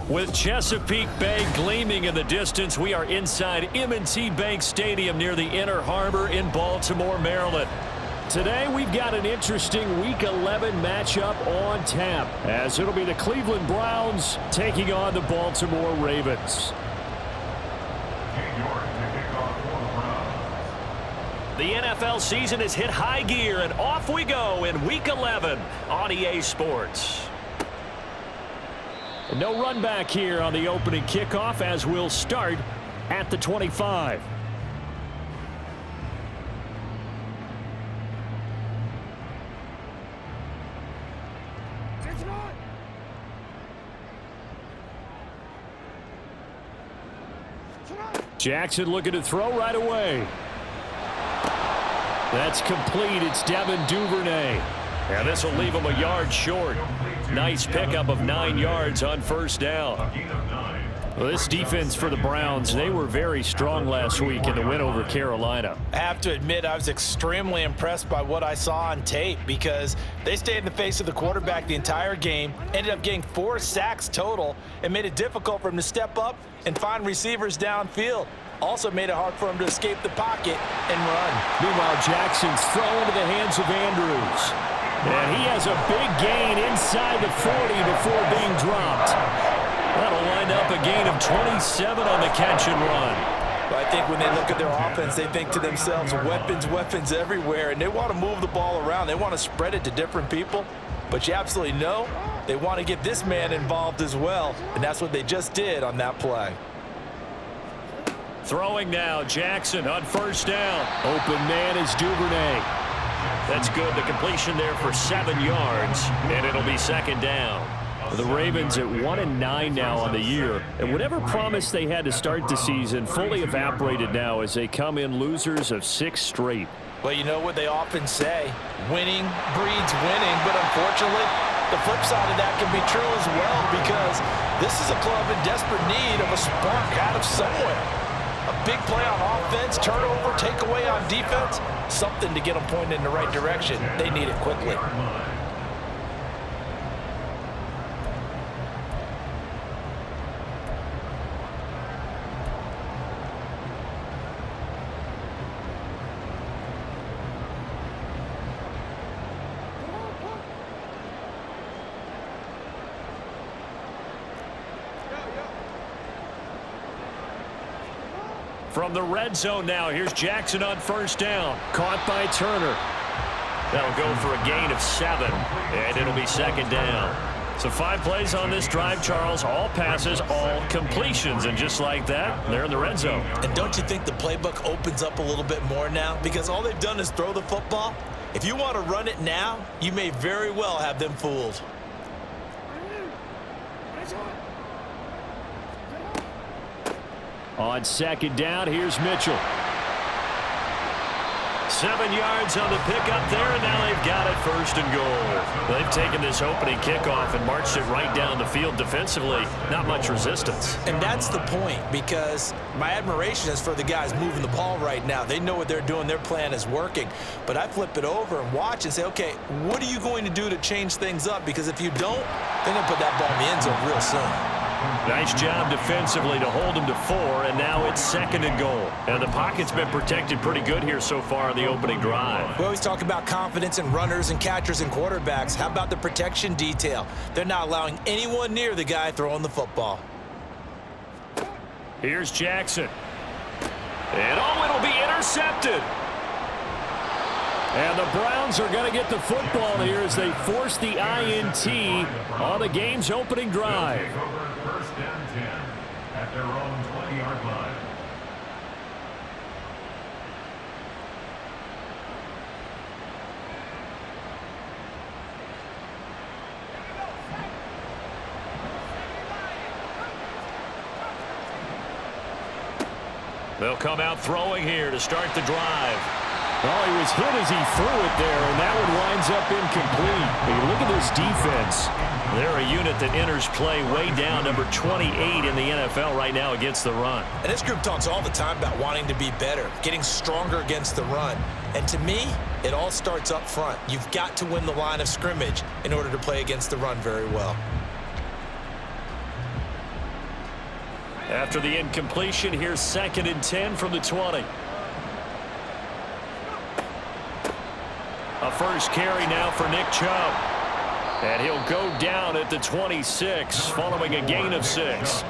With Chesapeake Bay gleaming in the distance, we are inside M&T Bank Stadium near the Inner Harbor in Baltimore, Maryland. Today, we've got an interesting Week 11 matchup on tap, as it'll be the Cleveland Browns taking on the Baltimore Ravens. The NFL season has hit high gear, and off we go in Week 11 on EA Sports. No run back here on the opening kickoff, as we'll start at the 25. Jackson looking to throw right away. That's complete. It's Devin Duvernay. And this will leave him a yard short. Nice pickup of 9 yards on first down. Well, this defense for the Browns, they were very strong last week in the win over Carolina. I have to admit, I was extremely impressed by what I saw on tape because they stayed in the face of the quarterback the entire game, ended up getting 4 sacks total, and made it difficult for him to step up and find receivers downfield. Also made it hard for him to escape the pocket and run. Meanwhile, Jackson's throw into the hands of Andrews. And he has a big gain inside the 40 before being dropped. That'll wind up a gain of 27 on the catch and run. But I think when they look at their offense, they think to themselves, weapons, weapons everywhere, and they want to move the ball around. They want to spread it to different people. But you absolutely know they want to get this man involved as well, and that's what they just did on that play. Throwing now, Jackson on first down. Open man is Duvernay. That's good. The completion there for 7 yards, and it'll be second down. The Ravens at 1-9 now on the year, and whatever promise they had to start the season fully evaporated now as they come in losers of 6 straight. Well, you know what they often say, winning breeds winning, but unfortunately, the flip side of that can be true as well because this is a club in desperate need of a spark out of somewhere. A big play on offense, turnover, takeaway on defense, something to get them pointed in the right direction. They need it quickly. From the red zone now, here's Jackson on first down. Caught by Turner. That'll go for a gain of 7, and it'll be second down. So 5 plays on this drive, Charles. All passes, all completions. And just like that, they're in the red zone. And don't you think the playbook opens up a little bit more now? Because all they've done is throw the football. If you want to run it now, you may very well have them fooled. On second down, here's Mitchell. 7 yards on the pickup there, and now they've got it first and goal. They've taken this opening kickoff and marched it right down the field defensively. Not much resistance. And that's the point, because my admiration is for the guys moving the ball right now. They know what they're doing. Their plan is working. But I flip it over and watch and say, okay, what are you going to do to change things up? Because if you don't, they're going to put that ball in the end zone real soon. Nice job defensively to hold him to 4, and now it's second and goal. And the pocket's been protected pretty good here so far in the opening drive. We always talk about confidence in runners and catchers and quarterbacks. How about the protection detail? They're not allowing anyone near the guy throwing the football. Here's Jackson. And it'll be intercepted. And the Browns are going to get the football here as they force the INT on the game's opening drive. First and 10 at their own 20-yard line. They'll come out throwing here to start the drive. Well, he was hit as he threw it there, and that one winds up incomplete. But you look at this defense. They're a unit that enters play way down, number 28 in the NFL right now against the run. And this group talks all the time about wanting to be better, getting stronger against the run. And to me, It all starts up front. You've got to win the line of scrimmage in order to play against the run very well. After the incompletion, here's 2nd and 10 from the 20. A first carry now for Nick Chubb. And he'll go down at the 26 following a gain of 6.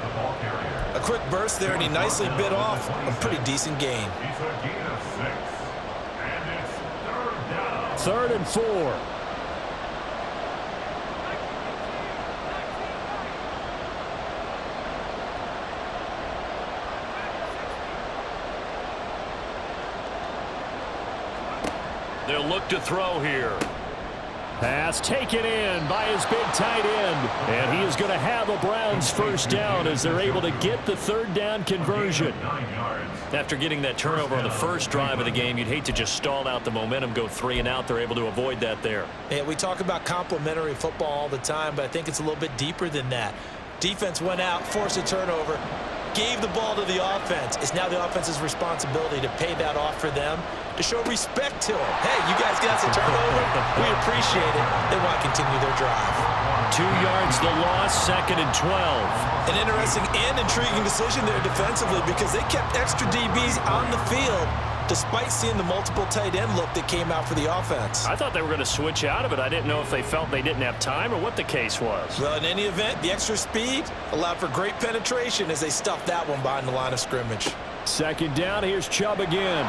A quick burst there, and he nicely bit off a pretty decent gain. He's a gain of 6. And it's 3rd down. 3rd and 4. They'll look to throw here. Pass taken in by his big tight end. And he is going to have a Browns first down as they're able to get the 3rd down conversion. After getting that turnover on the first drive of the game, you'd hate to just stall out the momentum, go 3 and out. They're able to avoid that there. Yeah, we talk about complementary football all the time, but I think it's a little bit deeper than that. Defense went out, forced a turnover, gave the ball to the offense. It's now the offense's responsibility to pay that off for them, to show respect to them. Hey, you guys got some turnover? We appreciate it. They want to continue their drive. 2 yards the loss, 2nd and 12. An interesting and intriguing decision there defensively because they kept extra DBs on the field despite seeing the multiple tight end look that came out for the offense. I thought they were going to switch out of it. I didn't know if they felt they didn't have time or what the case was. Well, in any event, the extra speed allowed for great penetration as they stuffed that one behind the line of scrimmage. 2nd down, here's Chubb again.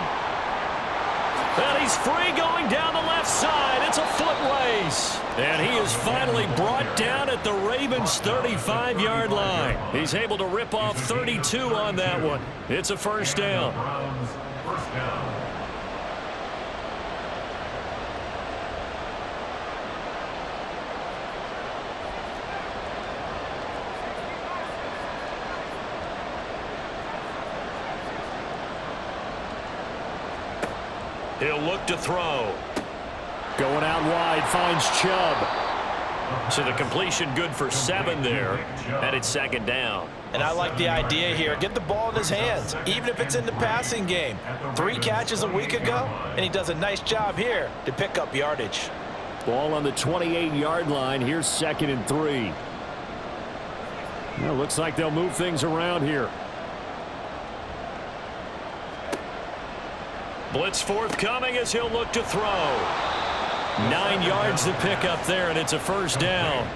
And he's free going down the left side. It's a foot race. And he is finally brought down at the Ravens' 35-yard line. He's able to rip off 32 on that one. It's a first down. Browns first down. He'll look to throw. Going out wide, finds Chubb. So the completion good for 7 there, and it's 2nd down. And I like the idea here. Get the ball in his hands, even if it's in the passing game. 3 catches a week ago, and he does a nice job here to pick up yardage. Ball on the 28-yard line. Here's 2nd and 3. Well, looks like they'll move things around here. Blitz forthcoming as he'll look to throw. 9 yards to pick up there, and it's a first down.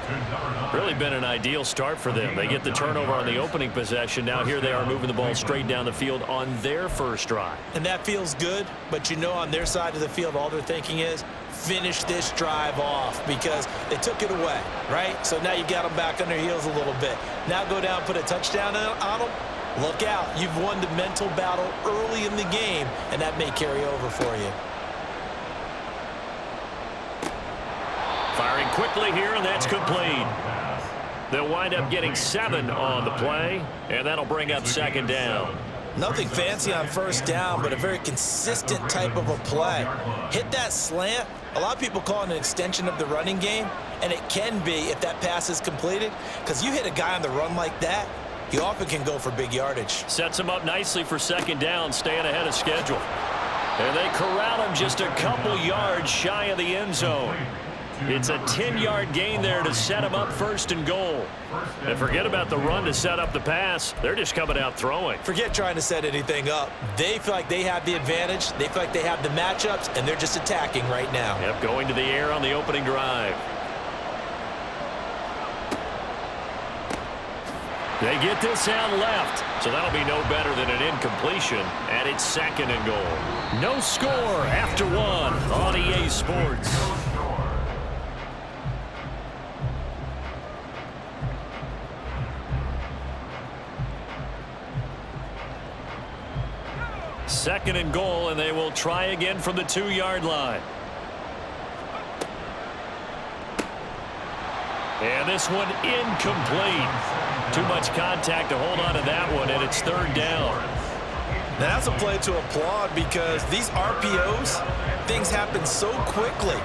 Really been an ideal start for them. They get the turnover on the opening possession. Now here they are moving the ball straight down the field on their first drive. And that feels good, but you know on their side of the field all they're thinking is finish this drive off because they took it away, right? So now you got them back on their heels a little bit. Now go down, put a touchdown on them. Look out. You've won the mental battle early in the game, and that may carry over for you. Firing quickly here, and that's complete. They'll wind up getting 7 on the play, and that'll bring up 2nd down. Nothing fancy on first down, but a very consistent type of a play. Hit that slant. A lot of people call it an extension of the running game, and it can be if that pass is completed, because you hit a guy on the run like that, you often can go for big yardage. Sets him up nicely for 2nd down, staying ahead of schedule. And they corral him just a couple yards shy of the end zone. It's a 10-yard gain there to set him up 1st and goal. And forget about the run to set up the pass. They're just coming out throwing. Forget trying to set anything up. They feel like they have the advantage. They feel like they have the matchups, and they're just attacking right now. Yep, going to the air on the opening drive. They get this out left, so that'll be no better than an incompletion, and it's 2nd and goal. No score after 1 on EA Sports. Second and goal, and they will try again from the 2-yard line. And this one incomplete. Too much contact to hold on to that one, and it's 3rd down. Now that's a play to applaud because these RPOs, things happen so quickly.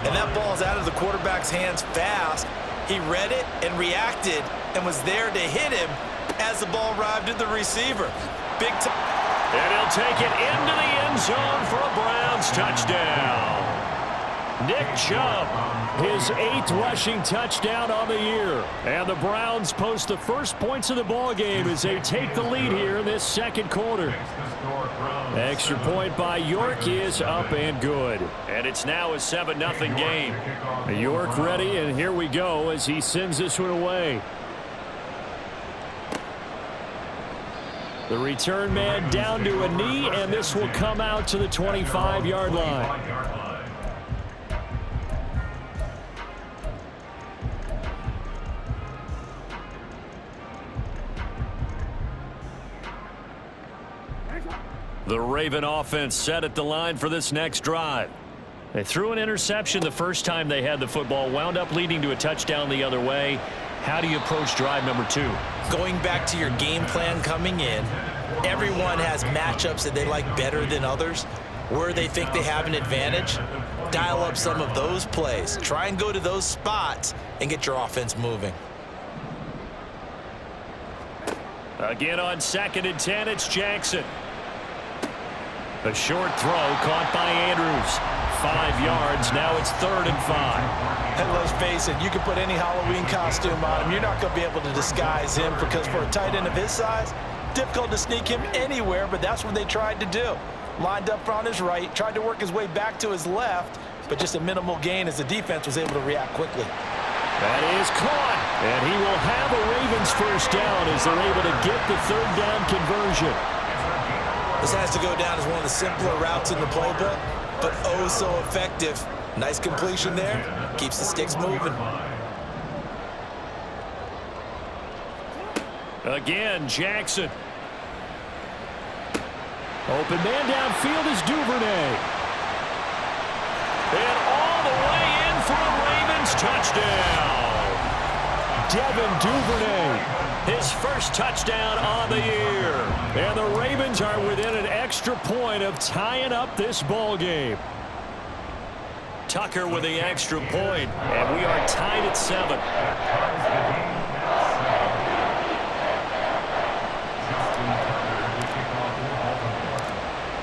And that ball's out of the quarterback's hands fast. He read it and reacted and was there to hit him as the ball arrived at the receiver. Big time. And he'll take it into the end zone for a Browns touchdown. Nick Chubb, his 8th rushing touchdown on the year. And the Browns post the first points of the ball game as they take the lead here in this second quarter. Extra point by York is up and good. And it's now a 7-0 game. York ready, and here we go as he sends this one away. The return man down to a knee, and this will come out to the 25-yard line. The Raven offense set at the line for this next drive. They threw an interception the first time they had the football, wound up leading to a touchdown the other way. How do you approach drive number 2? Going back to your game plan coming in, everyone has matchups that they like better than others, where they think they have an advantage. Dial up some of those plays. Try and go to those spots and get your offense moving. Again on 2nd and 10, it's Jackson. A short throw caught by Andrews. 5 yards. Now it's 3rd and 5. And let's face it, you can put any Halloween costume on him. You're not going to be able to disguise him because for a tight end of his size, difficult to sneak him anywhere, but that's what they tried to do. Lined up on his right, tried to work his way back to his left, but just a minimal gain as the defense was able to react quickly. That is caught, and he will have a Ravens first down as they're able to get the 3rd down conversion. This has to go down as one of the simpler routes in the playbook, but oh so effective. Nice completion there. Keeps the sticks moving. Again, Jackson. Open man downfield is Duvernay. And all the way in for a Ravens touchdown. Devin Duvernay. His first touchdown on the year. And the Ravens are within an extra point of tying up this ball game. Tucker with the extra point, and we are tied at 7.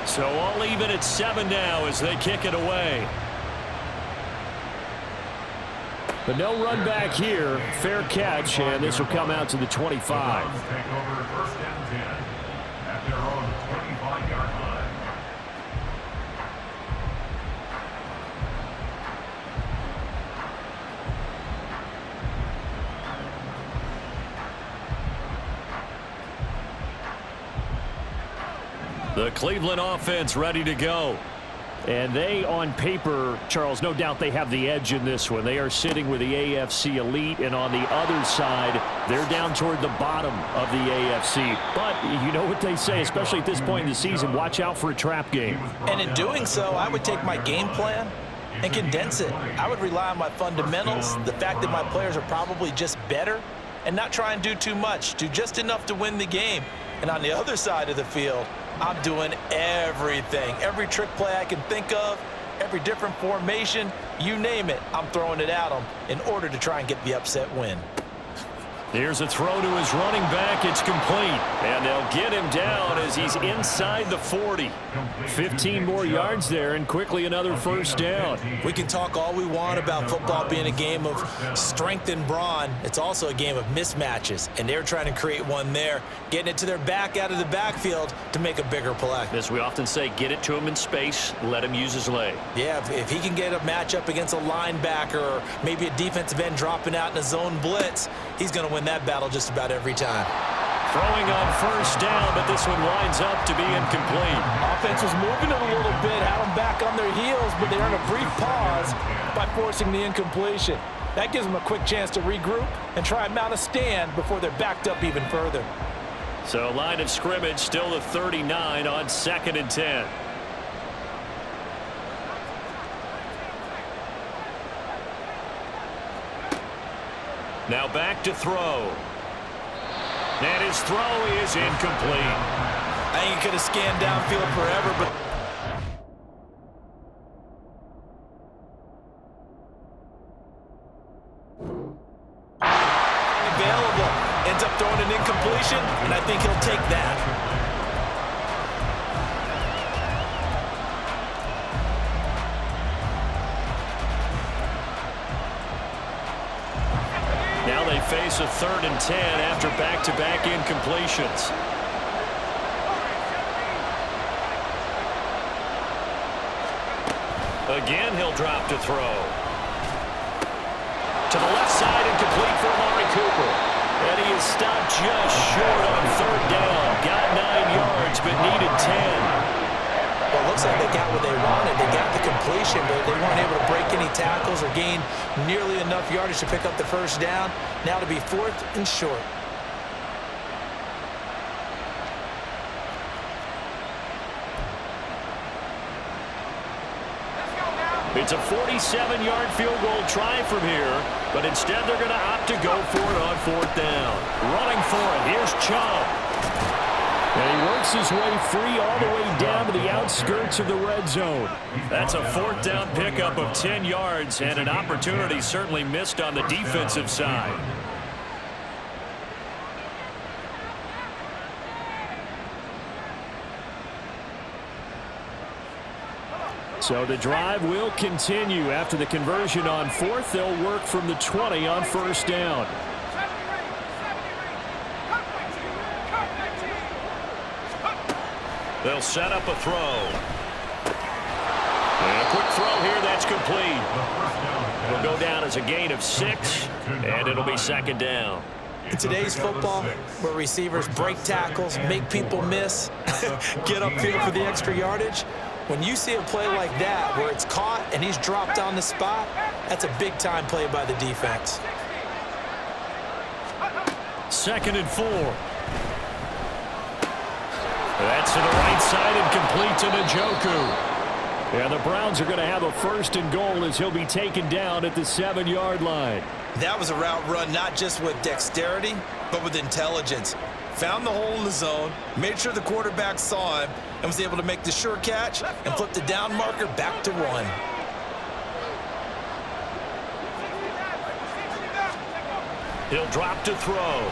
So all even at 7 now as they kick it away. But no run back here. Fair catch, and this will come out to the 25. Take over 1st and 10 at their own 25-yard line. The Cleveland offense ready to go. And they, on paper, Charles, no doubt they have the edge in this one. They are sitting with the AFC elite, and on the other side, they're down toward the bottom of the AFC. But you know what they say, especially at this point in the season, watch out for a trap game. And in doing so, I would take my game plan and condense it. I would rely on my fundamentals, the fact that my players are probably just better, and not try and do too much, do just enough to win the game. And on the other side of the field, I'm doing everything. Every trick play I can think of, every different formation, you name it, I'm throwing it at them in order to try and get the upset win. Here's a throw to his running back. It's complete. And they'll get him down as he's inside the 40. 15 more yards there, and quickly another first down. We can talk all we want about football being a game of strength and brawn. It's also a game of mismatches, and they're trying to create one there, getting it to their back out of the backfield to make a bigger play. As we often say, get it to him in space, let him use his leg. Yeah, if he can get a matchup against a linebacker or maybe a defensive end dropping out in a zone blitz, he's going to win that battle just about every time. Throwing on first down, but this one winds up to be incomplete. Offense was moving it a little bit, had them back on their heels, but they earned a brief pause by forcing the incompletion. That gives them a quick chance to regroup and try and mount a stand before they're backed up even further. So line of scrimmage still the 39 on 2nd and 10. Now back to throw. And his throw is incomplete. I think he could have scanned downfield forever, but available. Ends up throwing an incompletion, and I think he'll take that. Now they face a 3rd and 10 after back-to-back incompletions. Again, he'll drop to throw. To the left side and complete for Amari Cooper. And he is stopped just short on 3rd down. Got 9 yards, but needed 10. Well, it looks like they got what they wanted. They got the completion, but they weren't able to break any tackles or gain nearly enough yardage to pick up the 1st down. Now to be 4th and short. It's a 47-yard field goal try from here, but instead they're going to opt to go for it on 4th down. Running for it, here's Chubb. And he works his way free all the way down to the outskirts of the red zone. That's a 4th down pickup of 10 yards and an opportunity certainly missed on the defensive side. So the drive will continue. After the conversion on 4th, they'll work from the 20 on 1st down. They'll set up a throw. And a quick throw here, that's complete. It'll go down as a gain of 6, and it'll be 2nd down. In today's football, where receivers break tackles, make people miss, get upfield for the extra yardage, when you see a play like that where it's caught and he's dropped on the spot, that's a big-time play by the defense. 2nd and 4. That's to the right side and complete to Njoku. And the Browns are going to have a 1st and goal as he'll be taken down at the 7-yard line. That was a route run not just with dexterity, but with intelligence. Found the hole in the zone, made sure the quarterback saw him, and was able to make the sure catch and flip the down marker back to 1. He'll drop to throw.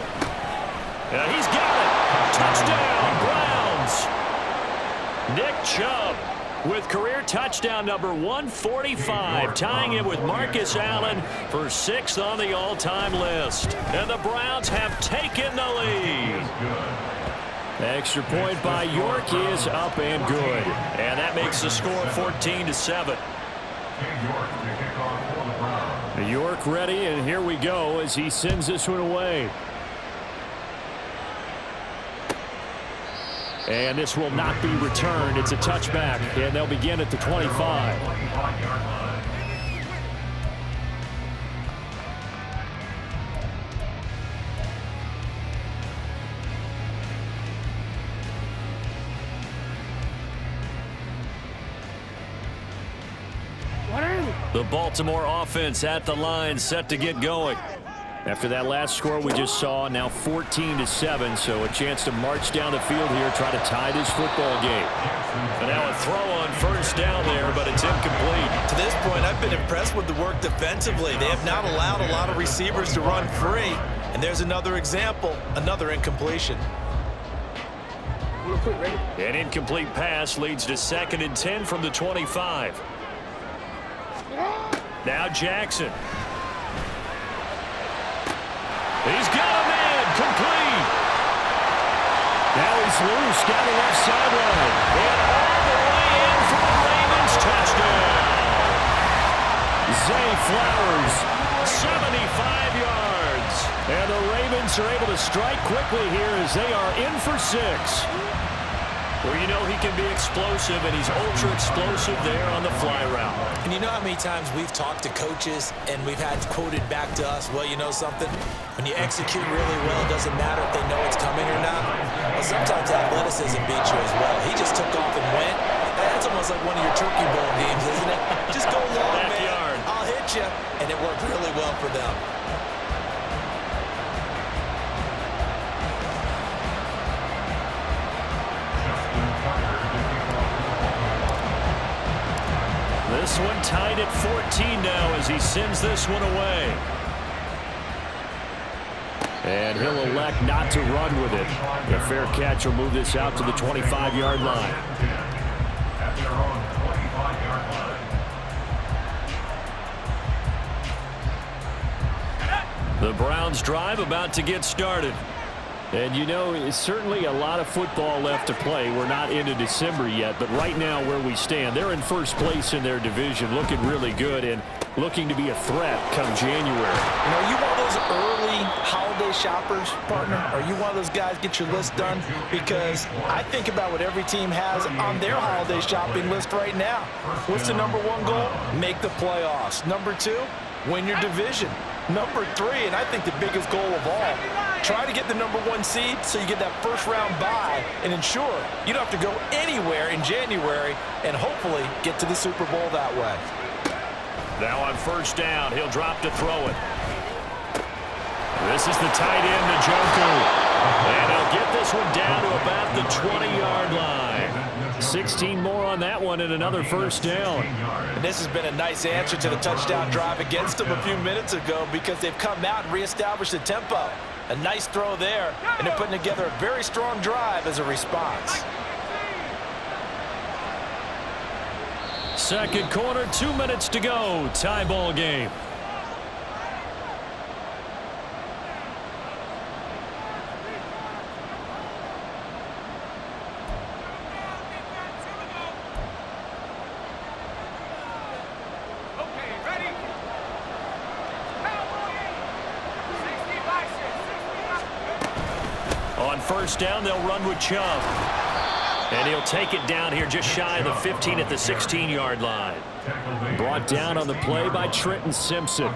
And he's got it. Touchdown, Browns. Nick Chubb with career touchdown number 145, tying it with Marcus Allen for 6th on the all-time list. And the Browns have taken the lead. Extra point by York is up and good. And that makes the score 14-7. York ready, and here we go as he sends this one away. And this will not be returned. It's a touchback, and they'll begin at the 25. The Baltimore offense at the line, set to get going. After that last score we just saw, now 14-7, so a chance to march down the field here, try to tie this football game. And now a throw on 1st down there, but it's incomplete. To this point, I've been impressed with the work defensively. They have not allowed a lot of receivers to run free. And there's another example, another incompletion. An incomplete pass leads to 2nd and 10 from the 25. Now Jackson. He's got a man, complete. Now he's loose, down the left sideline. And all the way in for the Ravens touchdown. Zay Flowers, 75 yards. And the Ravens are able to strike quickly here as they are in for 6. Well, you know he can be explosive, and he's ultra-explosive there on the fly route. And you know how many times we've talked to coaches and we've had quoted back to us, well, you know something? When you execute really well, it doesn't matter if they know it's coming or not. Well, sometimes athleticism beats you as well. He just took off and went. That's almost like one of your turkey bowl games, isn't it? Just go long, Backyard. man. I'll hit you. And it worked really well for them. This one tied at 14 now as he sends this one away. And he'll elect not to run with it. A fair catch will move this out to the 25-yard line. At their own 25-yard line. The Browns drive about to get started. And you know, it's certainly a lot of football left to play. We're not into December yet, but right now where we stand, they're in first place in their division, looking really good and looking to be a threat come January. You know, are you one of those early holiday shoppers, partner? Are you one of those guys get your list done? Because I think about what every team has on their holiday shopping list right now. What's the number one goal? Make the playoffs. Number two, win your division. Number three, and I think the biggest goal of all, try to get the number one seed so you get that first round bye and ensure you don't have to go anywhere in January and hopefully get to the Super Bowl that way. Now on first down, he'll drop to throw it. This is the tight end, Njoku. And he'll get this one down to about the 20-yard line. 16 more on that one and another first down. And this has been a nice answer to the touchdown drive against them a few minutes ago because they've come out and reestablished the tempo. A nice throw there, and they're putting together a very strong drive as a response. Second quarter, 2 minutes to go. Tie ball game. On first down, they'll run with Chubb. And he'll take it down here just shy of the 15 at the 16-yard line. Brought down on the play by Trenton Simpson.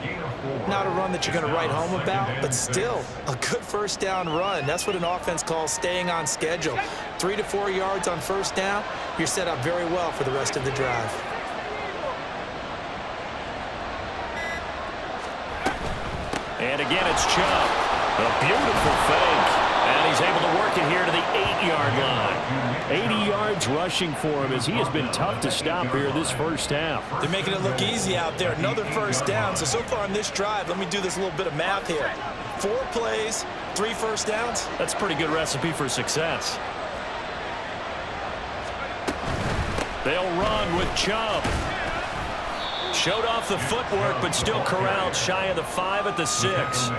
Not a run that you're going to write home about, but still a good first down run. That's what an offense calls staying on schedule. 3 to 4 yards on first down, you're set up very well for the rest of the drive. And again, it's Chubb. A beautiful fake. And he's able to work it here to the 8-yard line. 80 yards rushing for him as he has been tough to stop here this first half. They're making it look easy out there. Another first down. So far on this drive, let me do this little bit of math here. 4 plays, 3 first downs. That's a pretty good recipe for success. They'll run with Chubb. Showed off the footwork, but still corralled shy of the 5 at the 6.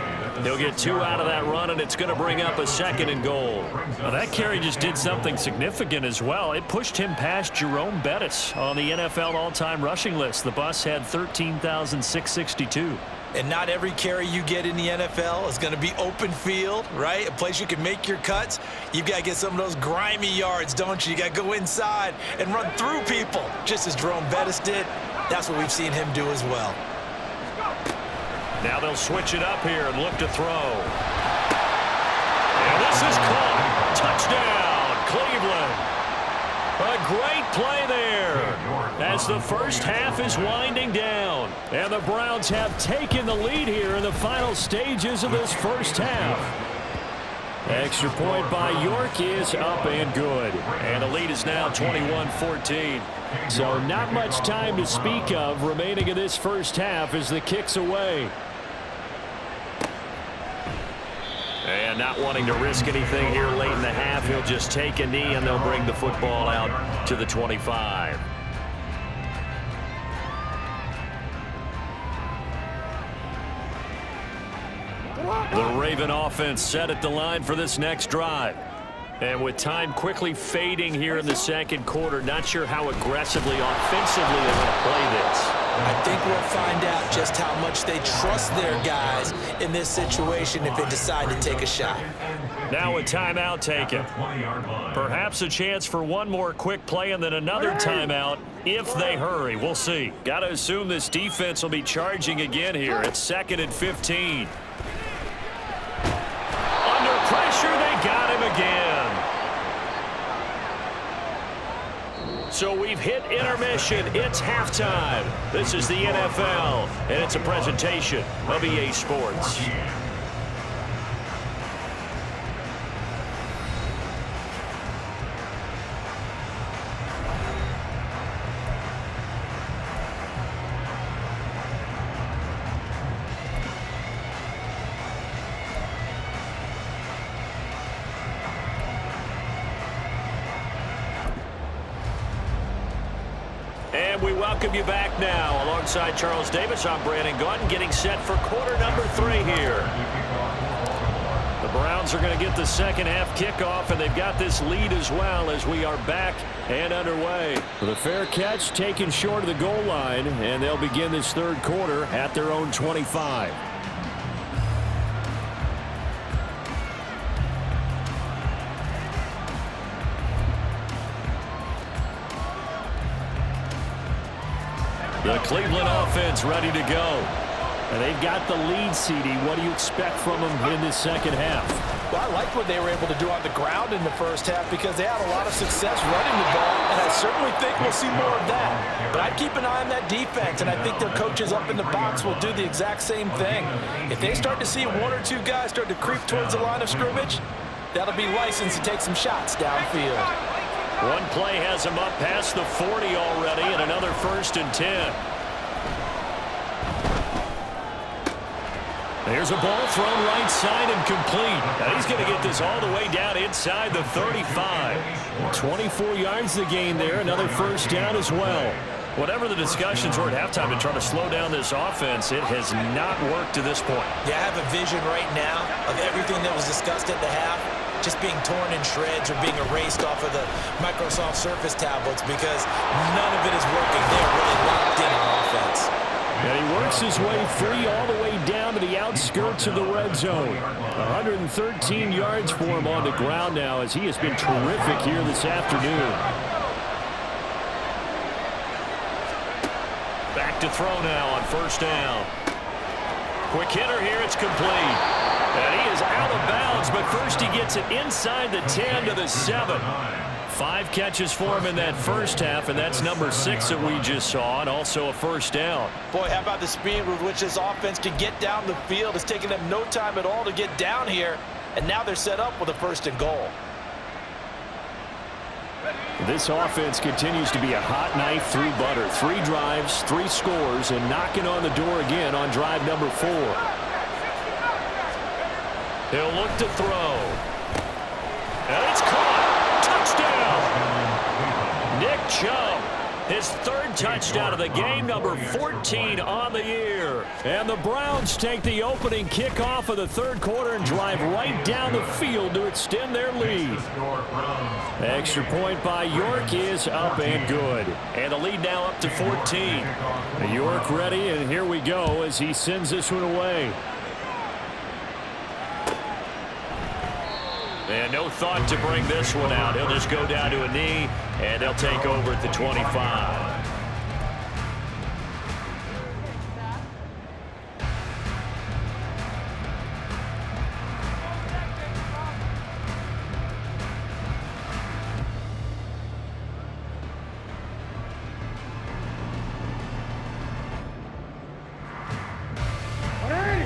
He'll get 2 out of that run, and it's going to bring up a 2nd and goal. Now, that carry just did something significant as well. It pushed him past Jerome Bettis on the NFL all-time rushing list. The bus had 13,662. And not every carry you get in the NFL is going to be open field, right? A place you can make your cuts. You've got to get some of those grimy yards, don't you? You got to go inside and run through people, just as Jerome Bettis did. That's what we've seen him do as well. Now they'll switch it up here and look to throw. And this is caught. Touchdown, Cleveland. A great play there as the first half is winding down. And the Browns have taken the lead here in the final stages of this first half. Extra point by York is up and good. And the lead is now 21-14. So not much time to speak of remaining in this first half as the kick's away. And not wanting to risk anything here late in the half, he'll just take a knee and they'll bring the football out to the 25. The Raven offense set at the line for this next drive. And with time quickly fading here in the second quarter, not sure how aggressively, offensively they're going to play this. I think we'll find out just how much they trust their guys in this situation if they decide to take a shot. Now a timeout taken. Perhaps a chance for one more quick play and then another timeout if they hurry. We'll see. Got to assume this defense will be charging again here. It's 2nd and 15. Under pressure, they got him again. So we've hit intermission. It's halftime. This is the NFL, and it's a presentation of EA Sports. And we welcome you back now. Alongside Charles Davis, I'm Brandon Gaudin, getting set for quarter number 3 here. The Browns are going to get the second half kickoff, and they've got this lead as well as we are back and underway. The fair catch taken short of the goal line, and they'll begin this third quarter at their own 25. The Cleveland offense ready to go. And they've got the lead, CD. What do you expect from them in this second half? Well, I like what they were able to do on the ground in the first half because they had a lot of success running the ball, and I certainly think we'll see more of that. But I'd keep an eye on that defense, and I think their coaches up in the box will do the exact same thing. If they start to see one or two guys start to creep towards the line of scrimmage, that'll be licensed to take some shots downfield. One play has him up past the 40 already, and another 1st and 10. There's a ball thrown right side and complete. Now he's going to get this all the way down inside the 35. 24 yards the gain there. Another 1st down as well. Whatever the discussions were at halftime to try to slow down this offense, it has not worked to this point. Yeah, I have a vision right now of everything that was discussed at the half just being torn in shreds or being erased off of the Microsoft Surface tablets because none of it is working. They're really locked in on offense. And he works his way free all the way down to the outskirts of the red zone. 113 yards for him on the ground now as he has been terrific here this afternoon. Back to throw now on 1st down. Quick hitter here, it's complete. And he is out of bounds, but first he gets it inside the 10 to the 7. 5 catches for him in that first half, and that's number 6 that we just saw, and also a 1st down. Boy, how about the speed with which this offense can get down the field? It's taken them no time at all to get down here, and now they're set up with a 1st and goal. This offense continues to be a hot knife through butter. 3 drives, 3 scores, and knocking on the door again on drive number 4. He'll look to throw. And it's caught. Touchdown. Nick Chubb, his 3rd touchdown of the game, number 14 on the year. And the Browns take the opening kickoff of the 3rd quarter and drive right down the field to extend their lead. Extra point by York is up and good. And the lead now up to 14. York ready, and here we go as he sends this one away. And no thought to bring this one out. He'll just go down to a knee, and they'll take over at the 25.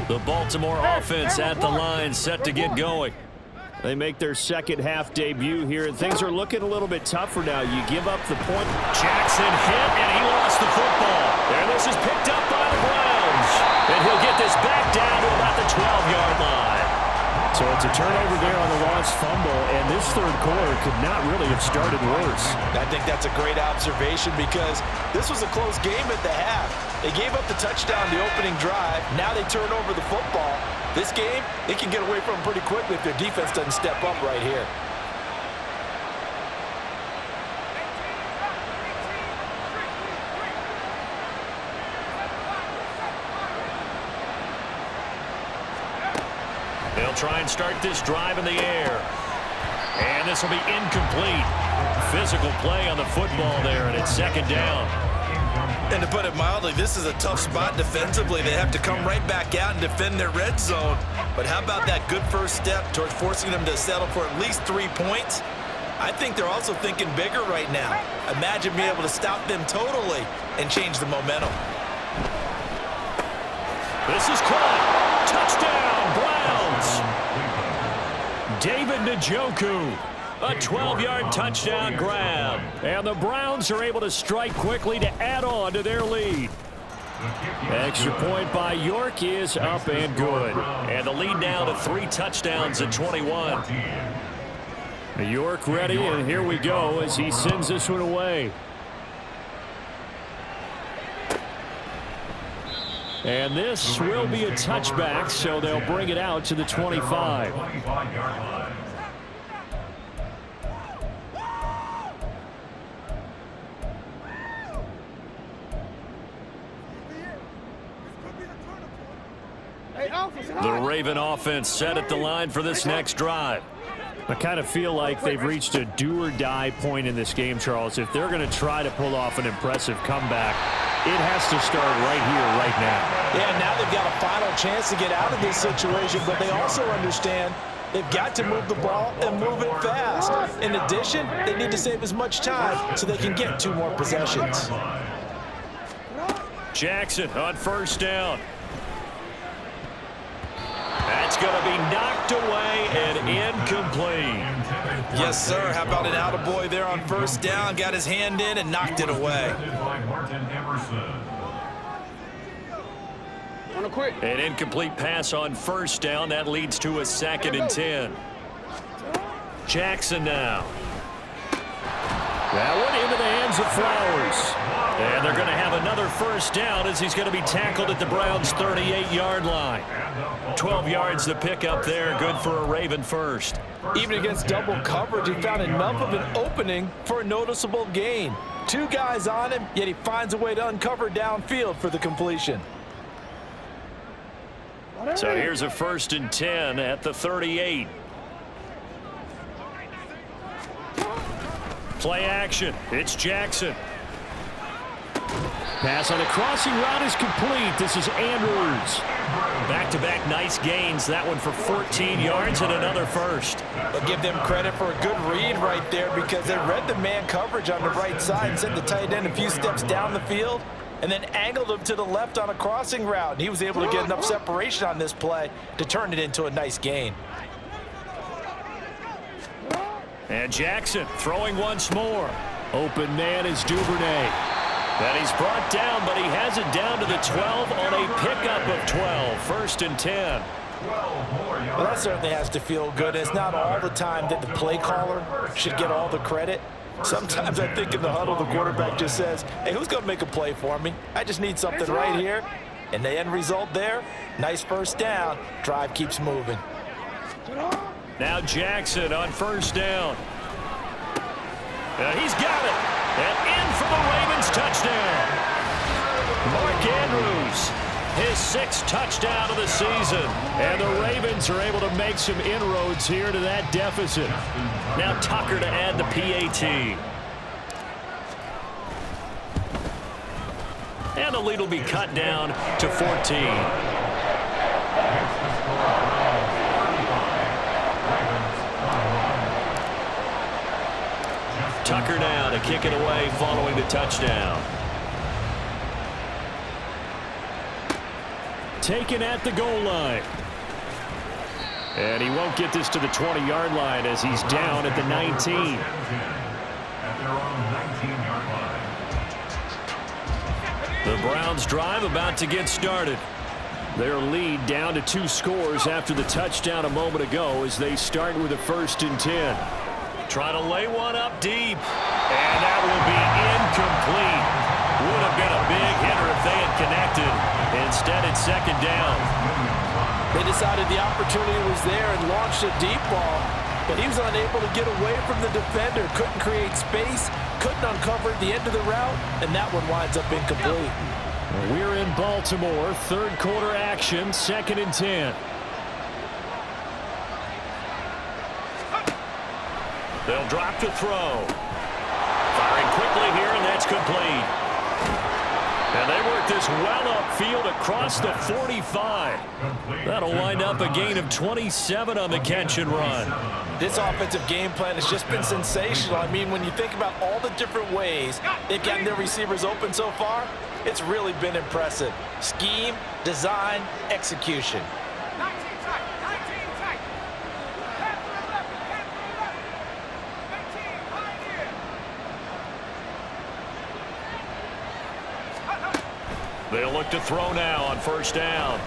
The Baltimore offense at the line, set to get going. They make their second half debut here, and things are looking a little bit tougher now. You give up the point. Jackson hit, and he lost the football. There, this is picked up by the Browns. And he'll get this back down to about the 12-yard line. So it's a turnover there on the lost fumble, and this 3rd quarter could not really have started worse. I think that's a great observation because this was a close game at the half. They gave up the touchdown the opening drive. Now they turn over the football. This game, they can get away from them pretty quickly if their defense doesn't step up right here. They'll try and start this drive in the air. And this will be incomplete. Physical play on the football there, and it's 2nd down. And to put it mildly, this is a tough spot defensively. They have to come right back out and defend their red zone. But how about that good first step towards forcing them to settle for at least 3 points? I think they're also thinking bigger right now. Imagine being able to stop them totally and change the momentum. This is caught. Touchdown, Browns. David Njoku. A 12-yard touchdown grab. And the Browns are able to strike quickly to add on to their lead. Extra point by York is up and good. And the lead now to 3 touchdowns at 21. York ready, and here we go as he sends this one away. And this will be a touchback, so they'll bring it out to the 25. The Raven offense set at the line for this next drive. I kind of feel like they've reached a do-or-die point in this game, Charles. If they're going to try to pull off an impressive comeback, it has to start right here, right now. Yeah, now they've got a final chance to get out of this situation, but they also understand they've got to move the ball and move it fast. In addition, they need to save as much time so they can get 2 more possessions. Jackson on first down. That's going to be knocked away and incomplete. Yes, sir. How about an attaboy there on first down? Got his hand in and knocked it away. An incomplete pass on first down. That leads to a 2nd and 10. Jackson now. That one into the hands of Flowers. And they're going to have another first down as he's going to be tackled at the Browns' 38-yard line. 12 yards to pick up there. Good for a Raven first. Even against double coverage, he found enough of an opening for a noticeable gain. 2 guys on him, yet he finds a way to uncover downfield for the completion. So here's a 1st and 10 at the 38. Play action. It's Jackson. Pass on the crossing route is complete. This is Andrews. Back-to-back nice gains. That one for 14 yards and another first. But give them credit for a good read right there because they read the man coverage on the right side and sent the tight end a few steps down the field and then angled him to the left on a crossing route. And he was able to get enough separation on this play to turn it into a nice gain. And Jackson throwing once more. Open man is Duvernay. And he's brought down, but he has it down to the 12 on a pickup of 12. 1st and 10. Well, that certainly has to feel good. It's not all the time that the play caller should get all the credit. Sometimes I think in the huddle, the quarterback just says, hey, who's going to make a play for me? I just need something right here. And the end result there, nice first down. Drive keeps moving. Now Jackson on first down. He's got it. And in for the Ravens touchdown. Mark Andrews, his 6th touchdown of the season. And the Ravens are able to make some inroads here to that deficit. Now Tucker to add the PAT. And the lead will be cut down to 14. Tucker now to kick it away following the touchdown. Taken at the goal line. And he won't get this to the 20-yard line as he's down at the 19. The Browns drive about to get started. Their lead down to 2 scores after the touchdown a moment ago as they start with a 1st and 10. Try to lay one up deep. And that will be incomplete. Would have been a big hitter if they had connected. Instead, it's 2nd down. They decided the opportunity was there and launched a deep ball, but he was unable to get away from the defender. Couldn't create space, couldn't uncover the end of the route, and that one winds up incomplete. We're in Baltimore. 3rd quarter action, 2nd and 10. They'll drop to throw. Firing quickly here, and that's complete. And they work this well upfield across the 45. That'll wind up a gain of 27 on the catch and run. This offensive game plan has just been sensational. I mean, when you think about all the different ways they've gotten their receivers open so far, it's really been impressive. Scheme, design, execution. They'll look to throw now on first down.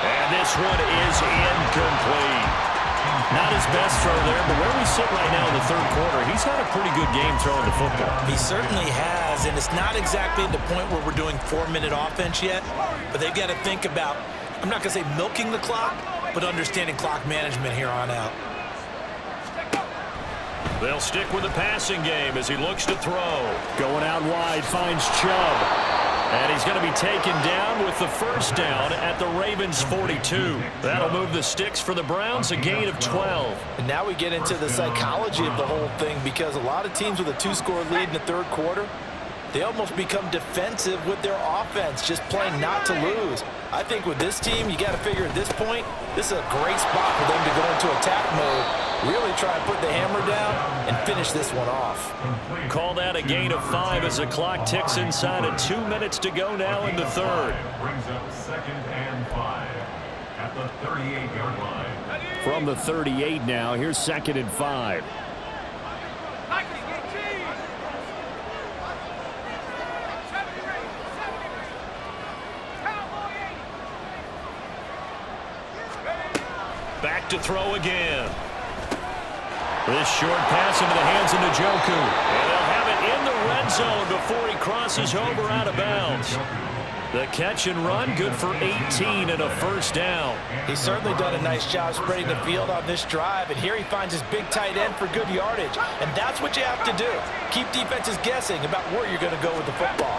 And this one is incomplete. Not his best throw there, but where we sit right now in the third quarter, he's had a pretty good game throwing the football. He certainly has, and it's not exactly at the point where we're doing 4-minute offense yet, but they've got to think about, I'm not going to say milking the clock, but understanding clock management here on out. They'll stick with the passing game as he looks to throw. Going out wide, finds Chubb. And he's going to be taken down with the first down at the Ravens' 42. That'll move the sticks for the Browns, a gain of 12. And now we get into the psychology of the whole thing, because a lot of teams with a 2-score lead in the third quarter, they almost become defensive with their offense, just playing not to lose. I think with this team, you got to figure at this point, this is a great spot for them to go into attack mode, really try and put the hammer down and finish this one off. Call that a gain of 5 as the clock ticks inside of 2 minutes to go now in the third. Brings up 2nd and 5 at the 38-yard line. From the 38 now, here's 2nd and 5. Back to throw again. This short pass into the hands of Njoku. And they'll have it in the red zone before he crosses over out of bounds. The catch and run, good for 18 and a first down. He's certainly done a nice job spreading the field on this drive, and here he finds his big tight end for good yardage. And that's what you have to do. Keep defenses guessing about where you're going to go with the football.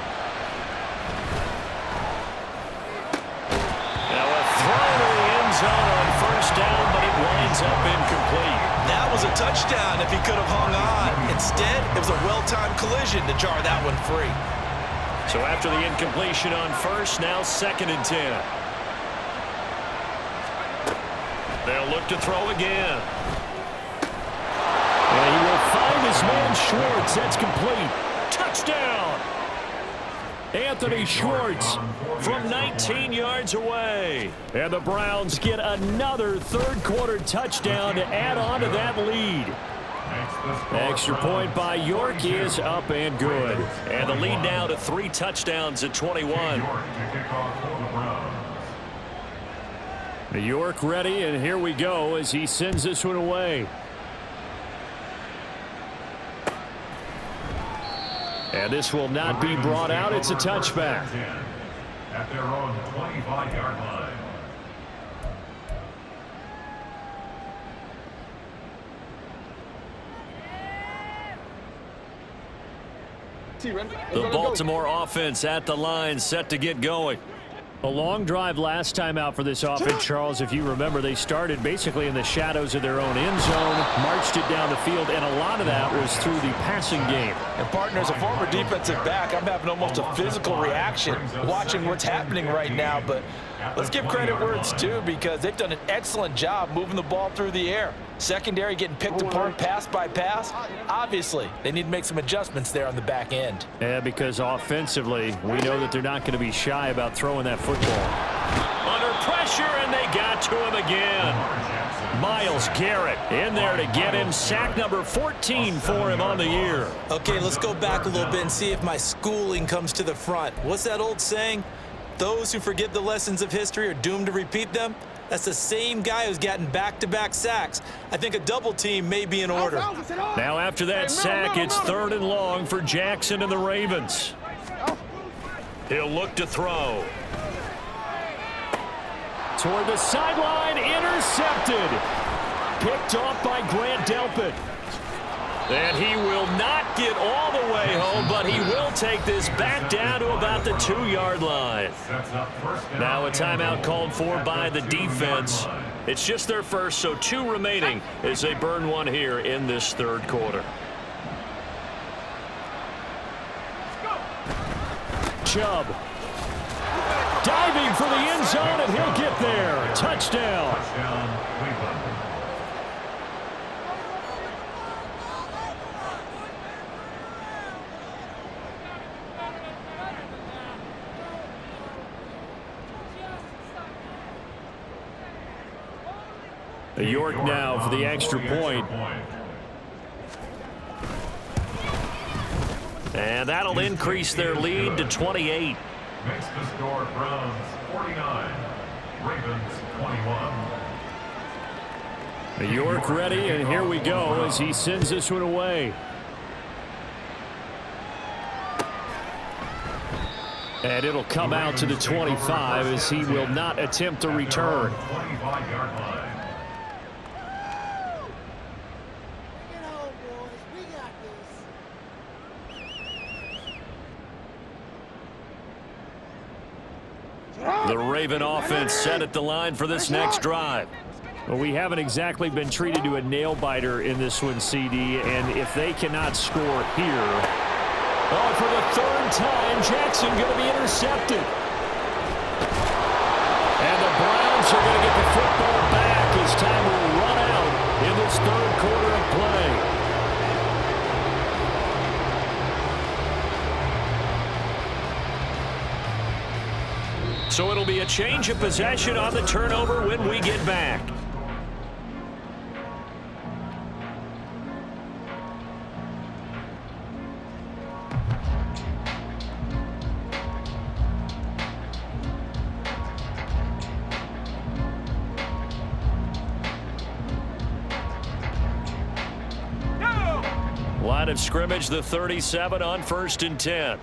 Now a throw to the end zone on first down, but it winds up incomplete. That was a touchdown if he could have hung on. Instead, it was a well-timed collision to jar that one free. So after the incompletion on first, now 2nd and 10. They'll look to throw again. And he will find his man Schwartz. That's complete. Touchdown! Anthony Schwartz from 19 yards away. And the Browns get another third-quarter touchdown to add on to that lead. Extra point by York is up and good. And the lead now to 3 touchdowns at 21. York ready, and here we go as he sends this one away. And this will not be brought out. It's a touchback. At their own 25-yard line. The Baltimore offense at the line, set to get going. A long drive last time out for this offense, Charles. If you remember, they started basically in the shadows of their own end zone, marched it down the field, and a lot of that was through the passing game. And, partner, as a former defensive back, I'm having almost a physical reaction watching what's happening right now. But let's give credit where it's due, because they've done an excellent job moving the ball through the air. Secondary getting picked apart pass by pass. Obviously, they need to make some adjustments there on the back end. Yeah, because offensively, we know that they're not going to be shy about throwing that football. Under pressure, and they got to him again. Myles Garrett in there to get him. Sack number 14 for him on the year. Okay, let's go back a little bit and see if my schooling comes to the front. What's that old saying? Those who forget the lessons of history are doomed to repeat them. That's the same guy who's gotten back-to-back sacks. I think a double team may be in order. Now after that sack, it's 3rd and long for Jackson and the Ravens. He'll look to throw. Toward the sideline, intercepted. Picked off by Grant Delpit. And he will not get all the way home, but he will take this back down to about the 2-yard line. Now a timeout called for by the defense. It's just their first, so 2 remaining as they burn one here in this third quarter. Chubb diving for the end zone, and he'll get there. Touchdown. York now for the extra point. And that'll increase their lead to 28. Makes the score Browns 49, Ravens 21. York ready, and here we go as he sends this one away. And it'll come out to the 25 as he will not attempt a return. The Raven offense set at the line for this next drive. Well, we haven't exactly been treated to a nail-biter in this one, CD, and if they cannot score here... Oh, for the third time, Jackson going to be intercepted. And the Browns are going to get the football back as time will run out in this third quarter of play. So it'll be a change of possession on the turnover when we get back. Line of scrimmage, the 37 on 1st and 10.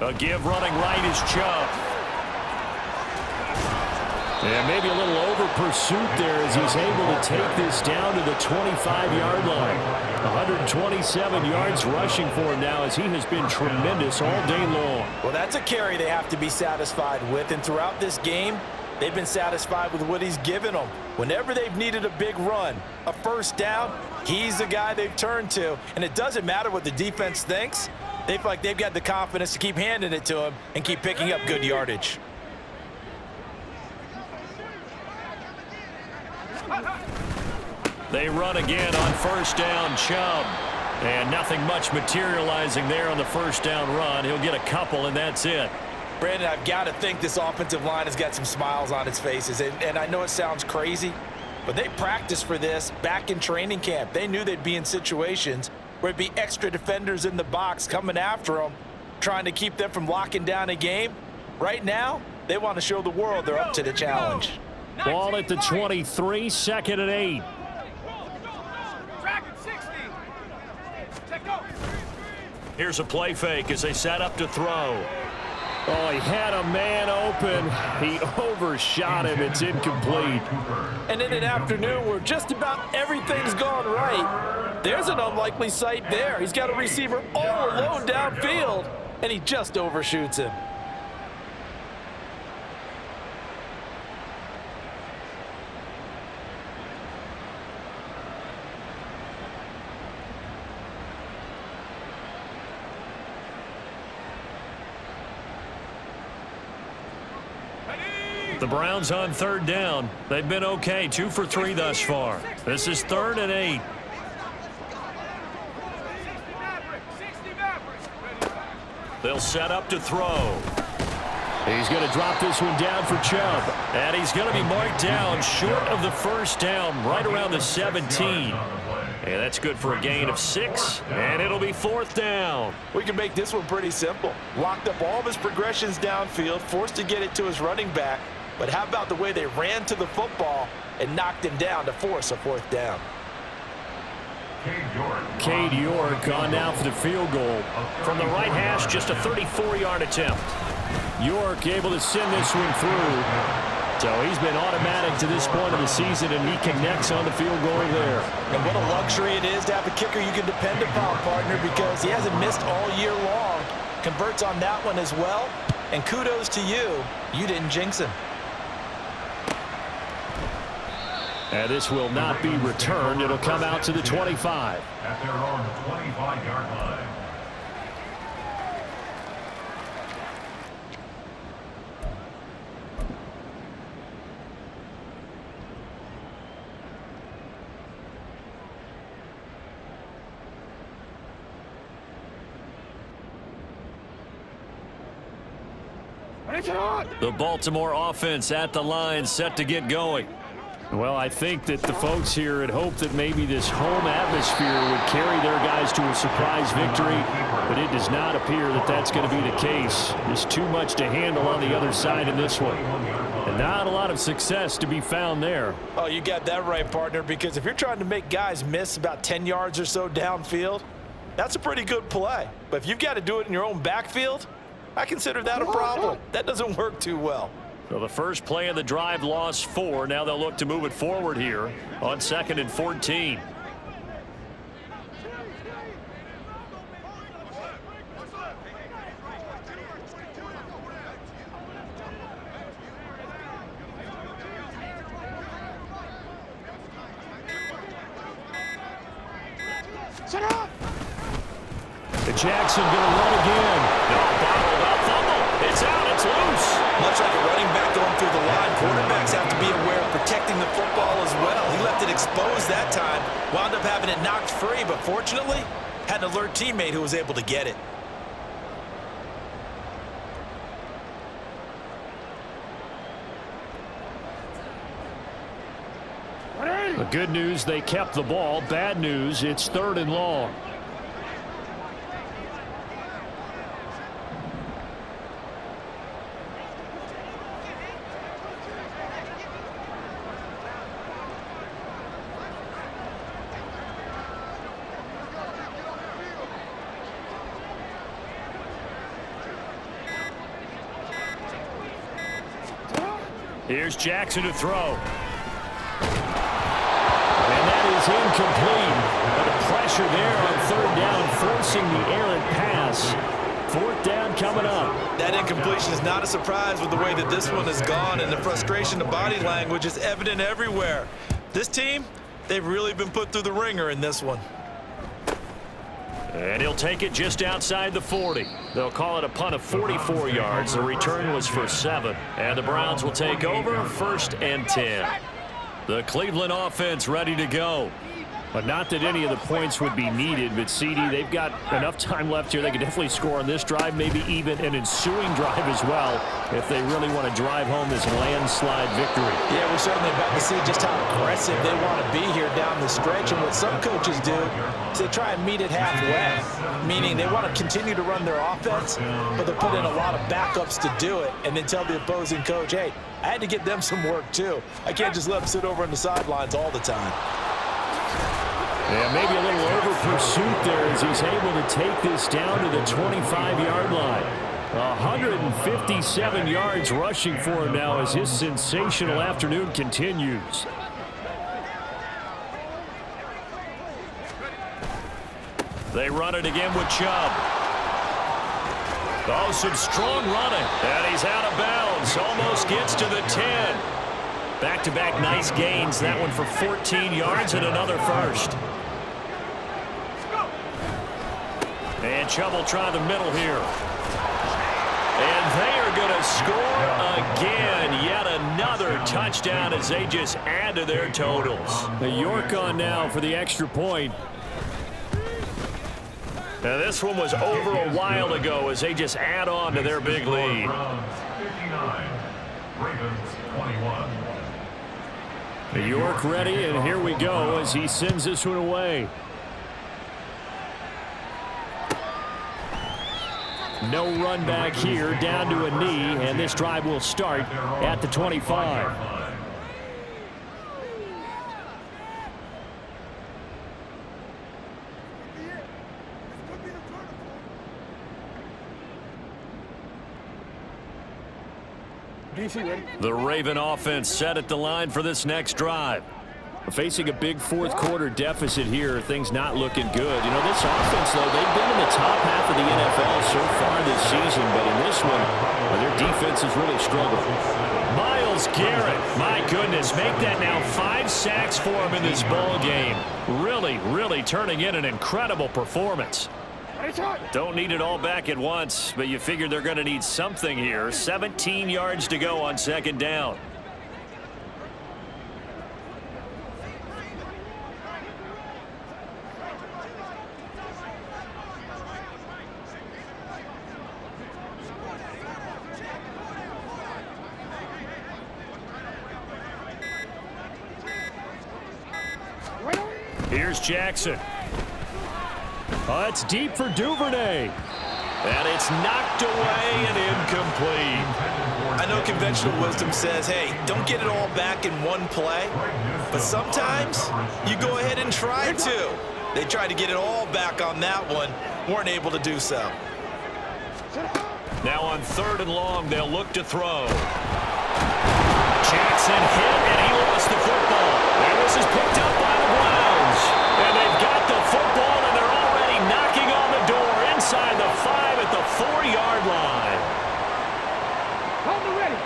A give running right is Chubb. And maybe a little over pursuit there as he's able to take this down to the 25-yard line. 127 yards rushing for him now as he has been tremendous all day long. Well, that's a carry they have to be satisfied with. And throughout this game, they've been satisfied with what he's given them. Whenever they've needed a big run, a first down, he's the guy they've turned to. And it doesn't matter what the defense thinks. They feel like they've got the confidence to keep handing it to him and keep picking up good yardage. They run again on 1st down, Chubb. And nothing much materializing there on the 1st down run. He'll get a couple, and that's it. Brandon, I've got to think this offensive line has got some smiles on its faces. And I know it sounds crazy, but they practiced for this back in training camp. They knew they'd be in situations where it'd be extra defenders in the box coming after them, trying to keep them from locking down a game. Right now, they want to show the world they're up to the challenge. Ball at the 23, 2nd and 8. Here's a play fake as they set up to throw. Oh, he had a man open. He overshot him. It's incomplete. And in an afternoon where just about everything's gone right, there's an unlikely sight there. He's got a receiver all alone downfield, and he just overshoots him. The Browns on 3rd down. They've been okay, 2 for 3 thus far. This is 3rd and 8. They'll set up to throw. He's going to drop this one down for Chubb. And he's going to be marked down short of the 1st down, right around the 17. And that's good for a gain of 6, and it'll be 4th down. We can make this one pretty simple. Locked up all of his progressions downfield, forced to get it to his running back. But how about the way they ran to the football and knocked him down to force a 4th down? Cade York on now for the field goal. From the right hash, just a 34-yard attempt. York able to send this one through. So he's been automatic to this point of the season, and he connects on the field goal there. And what a luxury it is to have a kicker you can depend upon, partner, because he hasn't missed all year long. Converts on that one as well. And kudos to you. You didn't jinx him. And this will not be returned. It'll come out to the 25. At their own 25-yard line. The Baltimore offense at the line, set to get going. Well, I think that the folks here had hoped that maybe this home atmosphere would carry their guys to a surprise victory. but it does not appear that that's going to be the case. There's too much to handle on the other side in this one. And not a lot of success to be found there. Oh, you got that right, partner, because if you're trying to make guys miss about 10 yards or so downfield, that's a pretty good play. But if you've got to do it in your own backfield, I consider that a problem. That doesn't work too well. So the first play of the drive lost 4. Now they'll look to move it forward here on 2nd and 14. Jackson going to run again. No, bottled up fumble. It's out. It's loose. Much like a running back going through the line, quarterbacks have to be aware of protecting the football as well. He left it exposed that time, wound up having it knocked free, but fortunately, had an alert teammate who was able to get it. The good news, they kept the ball. Bad news, it's 3rd and long. Here's Jackson to throw. And that is incomplete. But the pressure there on 3rd down, forcing the errant pass. 4th down coming up. That incompletion is not a surprise with the way that this one has gone, and the frustration of body language is evident everywhere. This team, they've really been put through the ringer in this one. And he'll take it just outside the 40. They'll call it a punt of 44 yards. The return was for 7. And the Browns will take over 1st and 10. The Cleveland offense ready to go. But not that any of the points would be needed, but CD, they've got enough time left here. They can definitely score on this drive, maybe even an ensuing drive as well, if they really want to drive home this landslide victory. Yeah, we're certainly about to see just how aggressive they want to be here down the stretch. And what some coaches do is they try and meet it halfway, meaning they want to continue to run their offense, but they put in a lot of backups to do it, and then tell the opposing coach, hey, I had to get them some work too. I can't just let them sit over on the sidelines all the time. Yeah, maybe a little over pursuit there as he's able to take this down to the 25-yard line. 157 yards rushing for him now as his sensational afternoon continues. They run it again with Chubb. Oh, some strong running. And he's out of bounds. Almost gets to the 10. Back-to-back nice gains. That one for 14 yards and another first. And Chubb will try the middle here. And they are going to score again. Yet another touchdown as they just add to their totals. The York on now for the extra point. Now this one was over a while ago as they just add on to their big lead. The York ready, and here we go as he sends this one away. No run back here, down to a knee, and this drive will start at the 25. The Raven offense set at the line for this next drive. Facing a big fourth quarter deficit here, things not looking good. You know, this offense, though, they've been in the top half of the NFL so far this season, but in this one, their defense has really struggled. Myles Garrett, my goodness, make that now 5 sacks for him in this ball game. Really turning in an incredible performance. Don't need it all back at once, but you figure they're going to need something here. 17 yards to go on second down. Here's Jackson. Oh, it's deep for Duvernay. And it's knocked away and incomplete. I know conventional wisdom says, hey, don't get it all back in one play. But sometimes you go ahead and try to. They tried to get it all back on that one. Weren't able to do so. Now on 3rd and long, they'll look to throw. Jackson hit, and he lost the football. And this is picked up by the Browns. And they've got the football, and they're already knocking on the door inside the 5 at the 4-yard line. Hold it ready.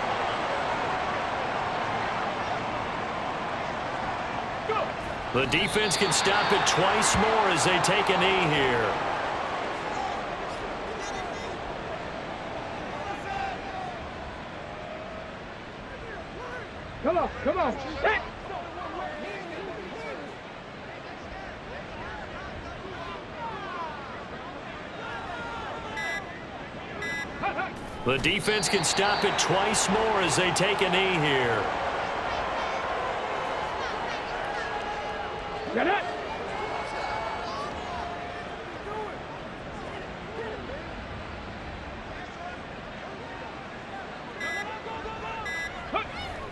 The defense can stop it twice more as they take a knee here. Come on, come on. Hit. The defense can stop it twice more as they take a knee here. Get it.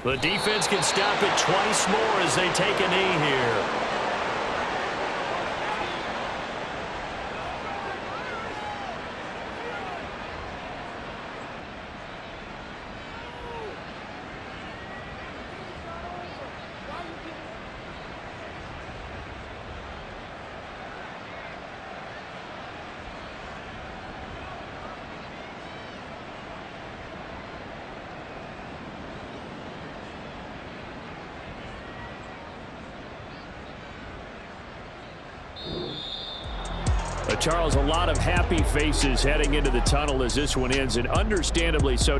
The defense can stop it twice more as they take a knee here. Charles, a lot of happy faces heading into the tunnel as this one ends, and understandably so.